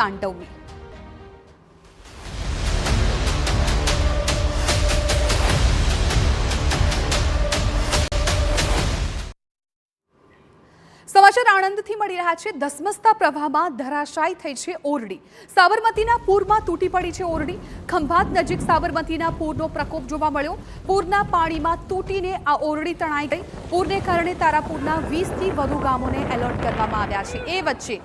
તાંડવની। समाचार आनंदथी मળી રહ્યા છે। ધસમસતા પ્રવાહમાં ધરાશાયી થઈ છે ઓરડી। સાબરમતીના પૂરમાં તૂટી પડી છે ઓરડી। ખંભાત નજીક સાબરમતીના પૂરનો પ્રકોપ જોવા મળ્યો। પૂરના પાણીમાં તૂટીને આ ઓરડી તણાઈ ગઈ। પૂરને કારણે તારાપુરના 20 થી વધુ ગામોને એલર્ટ કરવામાં આવ્યા છે। એ વચ્ચે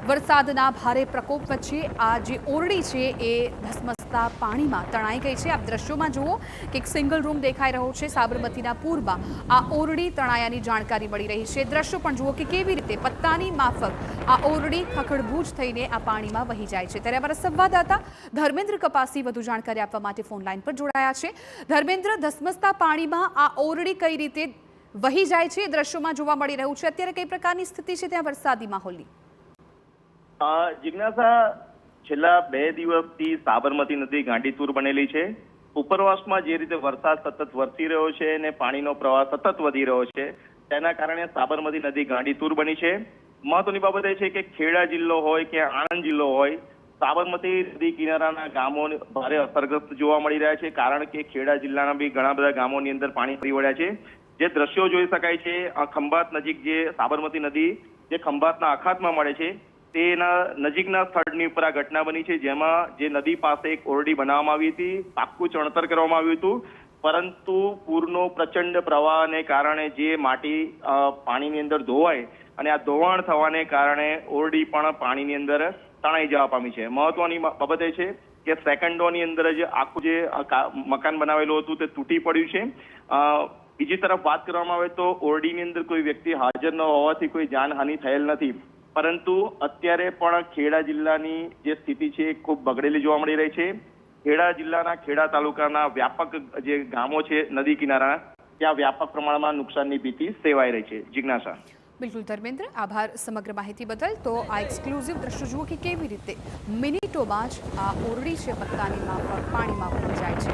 વરસાદના ભારે પ્રકોપ વચ્ચે આ જે ઓરડી છે એ ધસમસતા પાણીમાં તણાઈ ગઈ છે। આપ દ્રશ્યોમાં જુઓ કે એક સિંગલ રૂમ દેખાઈ રહ્યો છે। સાબરમતીના પૂરમાં આ ઓરડી તણાયાની જાણકારી મળી રહી છે। દ્રશ્યો પણ જુઓ કે કેવી રીતે પત્તાની માફક આ ઓરડી ખખડભૂજ થઈને આ પાણીમાં વહી જાય છે। ત્યારે અમારા સંવાદદાતા ધર્મેન્દ્ર કપાસી વધુ જાણકારી આપવા માટે ફોન લાઈન પર જોડાયા છે। ધર્મેન્દ્ર, ધસમસતા પાણીમાં આ ઓરડી કઈ રીતે વહી જાય છે એ દ્રશ્યોમાં જોવા મળી રહ્યું છે। અત્યારે કઈ પ્રકારની સ્થિતિ છે ત્યાં વરસાદી માહોલની? જિજ્ઞાસા, છેલ્લા 2 દિવસથી સાબરમતી નદી ગાંડીતુર બનેલી છે। ઉપરવાસમાં જે રીતે વરસાદ સતત વરસી રહ્યો છે અને પાણીનો પ્રવાહ સતત વધી રહ્યો છે તેના કારણે સાબરમતી નદી ગાંડીતુર બની છે। મહત્વની બાબત એ છે કે ખેડા જિલ્લો હોય કે આણંદ જિલ્લો હોય, સાબરમતી નદી કિનારાના ગામો ભારે અસરગ્રસ્ત જોવા મળી રહ્યા છે। કારણ કે ખેડા જિલ્લાના બી ઘણા બધા ગામોની અંદર પાણી ફરી વળ્યા છે। જે દ્રશ્યો જોઈ શકાય છે, ખંભાત નજીક જે સાબરમતી નદી જે ખંભાતના અખાતમાં મળે છે તેના નજીકના સ્થળની ઉપર આ ઘટના બની છે, જેમાં જે નદી પાસે એક ઓરડી બનાવવામાં આવી હતી, પાક્કું ચણતર કરવામાં આવ્યું હતું, પરંતુ પૂરનો પ્રચંડ પ્રવાહને કારણે જે માટી પાણીની અંદર ધોવાય અને આ ધોવાણ થવાને કારણે ઓરડી પણ પાણીની અંદર તણાઈ જવા પામી છે। મહત્વની બાબત એ છે કે સેકન્ડોની અંદર જ આખું જે મકાન બનાવેલું હતું તે તૂટી પડ્યું છે। બીજી તરફ વાત કરવામાં આવે તો ઓરડીની અંદર કોઈ વ્યક્તિ હાજર ન હોવાથી કોઈ જાનહાનિ થયેલ નથી, પરંતુ અત્યારે પણ ખેડા જિલ્લાની જે સ્થિતિ છે એ ખૂબ બગડેલી જોવા મળી રહી છે। ખેડા જિલ્લાના ખેડા તાલુકાના વ્યાપક જે ગામો છે નદી કિનારા, ત્યાં વ્યાપક પ્રમાણમાં નુકસાનની ભીતિ સેવાઈ રહી છે। જિજ્ઞાસા। બિલકુલ ધર્મેન્દ્ર, આભાર સમગ્ર માહિતી બદલ। તો આ એક્સક્લુઝિવ દ્રશ્યો જુઓ કે કેવી રીતે મિનિટોમાં જ આ ઓરડી છે પત્તાની માફક પાણીમાં વહી જાય છે।